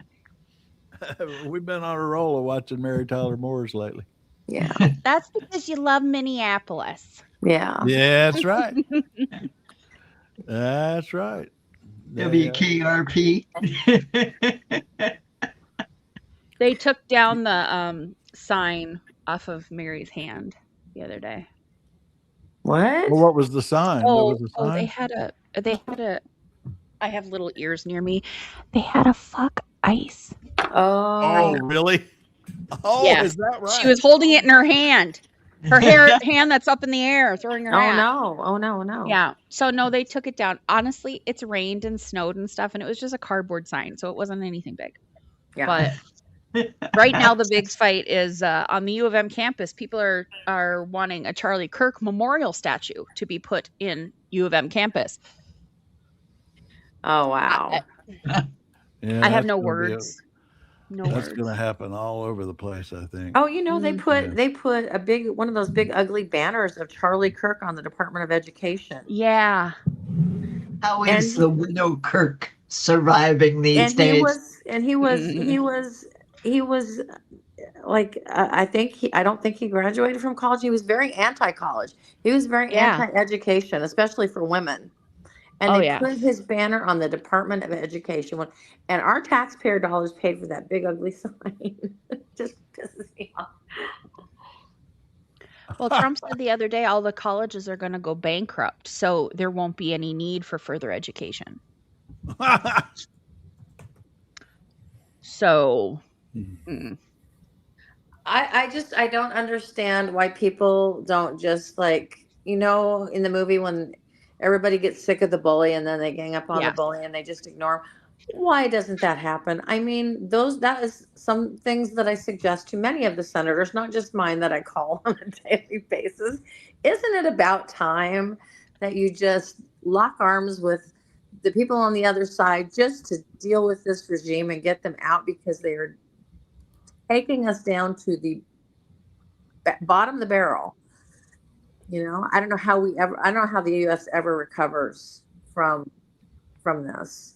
We've been on a roll of watching Mary Tyler Moore's lately. Yeah, that's because you love Minneapolis. Yeah, that's right. That's right. WKRP. They took down the sign off of Mary's hand the other day. What? Well, what was the sign? They had a. I have little ears near me. They had a fuck ice. Oh, really? Oh, yeah. Is that right? She was holding it in her hand. Her hand that's up in the air, throwing her hat. Oh no. Yeah. So no, they took it down. Honestly, it's rained and snowed and stuff, and it was just a cardboard sign, so it wasn't anything big. Yeah. But right now, the big fight is on the U of M campus. People are wanting a Charlie Kirk memorial statue to be put in U of M campus. Oh wow. I have no words. That's going to happen all over the place, I think. Oh, they put one of those big ugly banners of Charlie Kirk on the Department of Education. Yeah. How is the widow Kirk surviving these days? He was like I don't think he graduated from college. He was very anti-college. He was very anti-education, especially for women. And they put his banner on the Department of Education, and our taxpayer dollars paid for that big ugly sign. Just pisses me off. Well, Trump said the other day all the colleges are going to go bankrupt, so there won't be any need for further education. So, I don't understand why people don't just in the movie when everybody gets sick of the bully and then they gang up on the bully and they just ignore him. Why doesn't that happen? I mean, that is some things that I suggest to many of the senators, not just mine, that I call on a daily basis. Isn't it about time that you just lock arms with the people on the other side just to deal with this regime and get them out, because they are taking us down to the bottom of the barrel? I don't know how the U.S. ever recovers from this.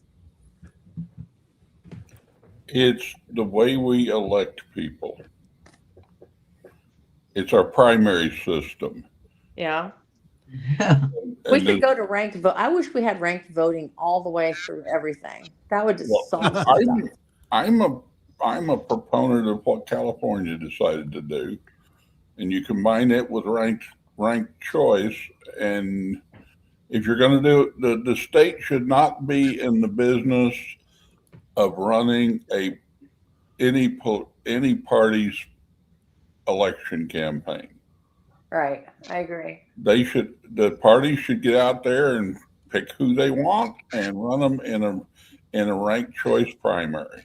It's the way we elect people. It's our primary system. Yeah. We should go to ranked vote. I wish we had ranked voting all the way through everything. That would just solve stuff. I'm a proponent of what California decided to do, and you combine it with ranked choice. And if you're going to do it, the state should not be in the business of running any party's election campaign. Right, I agree. The parties should get out there and pick who they want and run them in a ranked choice primary.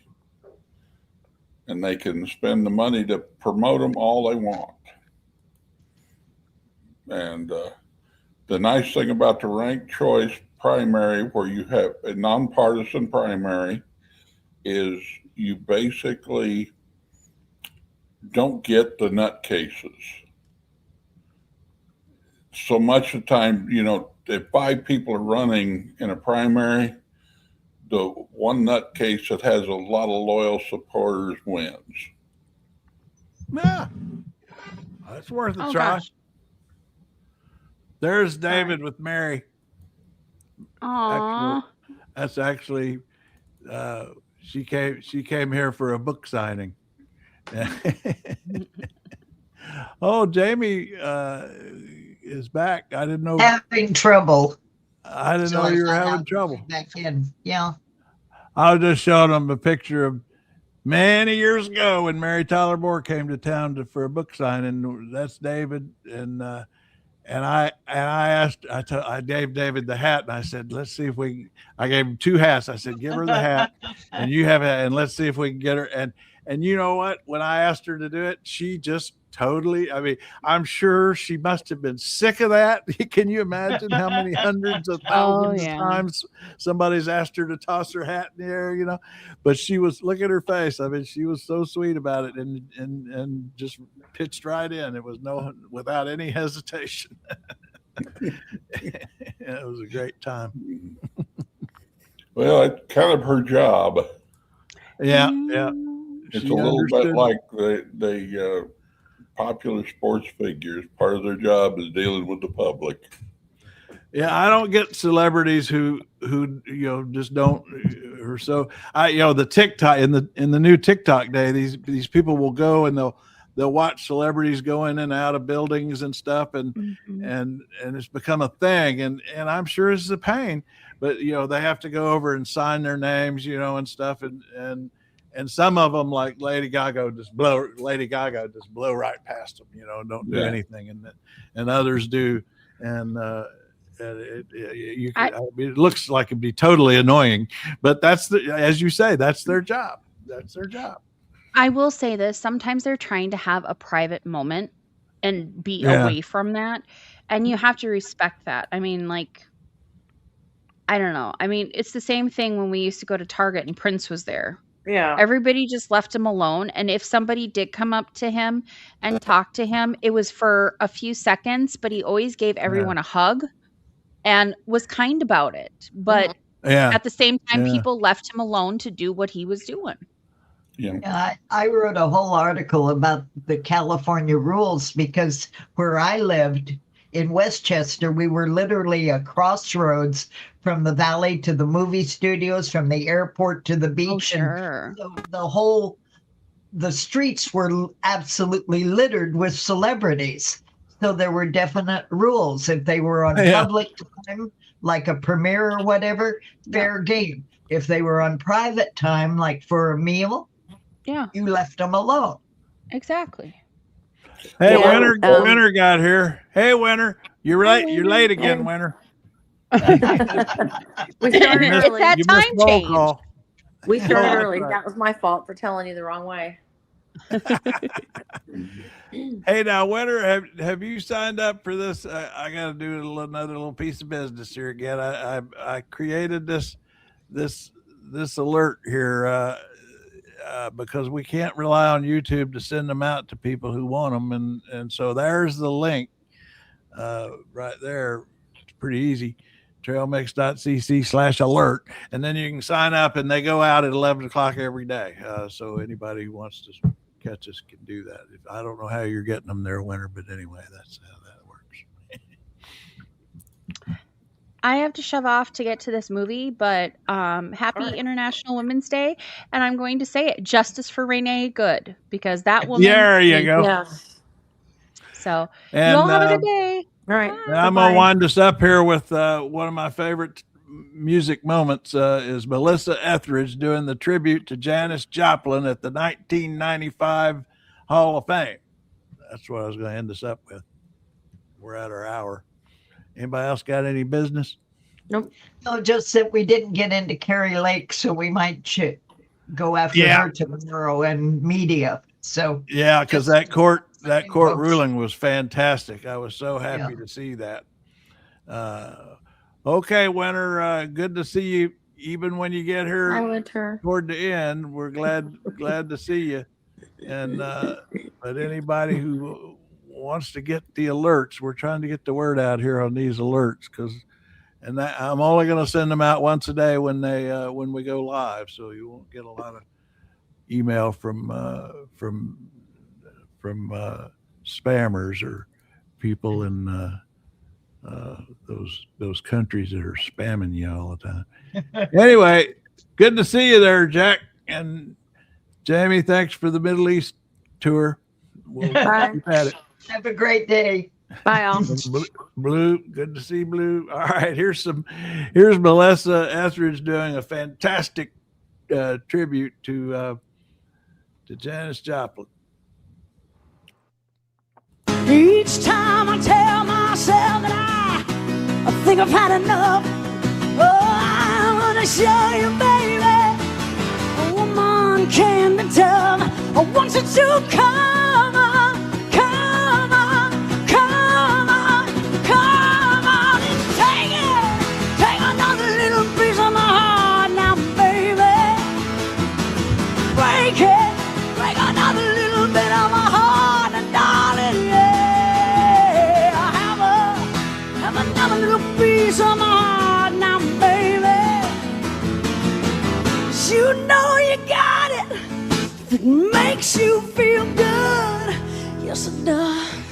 And they can spend the money to promote them all they want. And the nice thing about the ranked choice primary, where you have a nonpartisan primary, is you basically don't get the nutcases. So much of the time, you know, if 5 people are running in a primary, the one nutcase that has a lot of loyal supporters wins. Yeah, that's worth a try. Gosh. There's David with Mary. Aww. That's actually she came here for a book signing. Oh, Jamie is back. I didn't know. Having trouble. I didn't know you were having trouble. Back in. Yeah. I was just showing them a picture of many years ago when Mary Tyler Moore came to town for a book signing. That's David, and I gave David the hat, and I said, let's see if I gave him 2 hats. I said, give her the hat, and you have it, and let's see if we can get her. And you know what? When I asked her to do it, she just totally, I mean, I'm sure she must have been sick of that. Can you imagine how many hundreds of thousands of times somebody's asked her to toss her hat in the air, you know? But she was, look at her face. I mean, she was so sweet about it and just pitched right in. It was without any hesitation. It was a great time. Well, it's kind of her job. Yeah. It's a little bit like the popular sports figures. Part of their job is dealing with the public. Yeah, I don't get celebrities who you know just don't or so. The TikTok in the new TikTok day, these people will go and they'll watch celebrities go in and out of buildings and stuff, and it's become a thing, and I'm sure it's a pain, but you know they have to go over and sign their names, you know, and stuff, and some of them, like Lady Gaga, just blow right past them, you know, don't do anything, and others do, and it looks like it'd be totally annoying, but as you say, that's their job. That's their job. I will say this: sometimes they're trying to have a private moment and be away from that, and you have to respect that. I mean, like, I don't know. I mean, it's the same thing when we used to go to Target and Prince was there. Yeah. Everybody just left him alone. And if somebody did come up to him and talk to him, it was for a few seconds, but he always gave everyone a hug and was kind about it. But at the same time, people left him alone to do what he was doing. Yeah, I wrote a whole article about the California rules because where I lived in Westchester, we were literally a crossroads from the valley to the movie studios, from the airport to the beach. Oh, sure. And the streets were absolutely littered with celebrities. So there were definite rules. If they were on public time, like a premiere or whatever, fair game. If they were on private time, like for a meal, you left them alone. Exactly. Hey, Winter got here. Hey, Winter, you're late. You're late again, Winter. We started early. It's that time change. Call. We started early. That was my fault for telling you the wrong way. Hey, now, Winter, have you signed up for this? I got to do another little piece of business here again. I created this alert here because we can't rely on YouTube to send them out to people who want them, and so there's the link right there. It's pretty easy. trailmix.cc/alert, and then you can sign up, and they go out at 11 o'clock every day. So anybody who wants to catch us can do that. I don't know how you're getting them there, Winter, but anyway, that's how that works. I have to shove off to get to this movie, but happy International Women's Day, and I'm going to say it: justice for Renee Good, because that woman. There you go. Yes. So you all have a good day. All right. And I'm going to wind us up here with one of my favorite music moments is Melissa Etheridge doing the tribute to Janis Joplin at the 1995 Hall of Fame. That's what I was going to end us up with. We're at our hour. Anybody else got any business? Nope. No, just that we didn't get into Carrie Lake, so we might go after her tomorrow and media. So yeah, because that court ruling was fantastic. I was so happy to see that. Okay, Winter, good to see you. Even when you get here toward the end, we're glad to see you. And but anybody who wants to get the alerts, we're trying to get the word out here on these alerts I'm only going to send them out once a day when we go live, so you won't get a lot of email from spammers or people in those countries that are spamming you all the time. Anyway, good to see you there, Jack. And Jamie, thanks for the Middle East tour. We'll keep at it. Have a great day. Bye, all. Blue, good to see Blue. All right, here's Melissa Etheridge doing a fantastic tribute to Janis Joplin. Each time I tell myself that I think I've had enough. Oh, I wanna show you, baby, a woman can be tough. I want you to come on, come on, come on, come on and take another little piece of my heart now, baby. Break another little bit of my heart, and darling, yeah, have another little piece of my heart now, baby. You know you got it. If it makes you feel good, yes it does.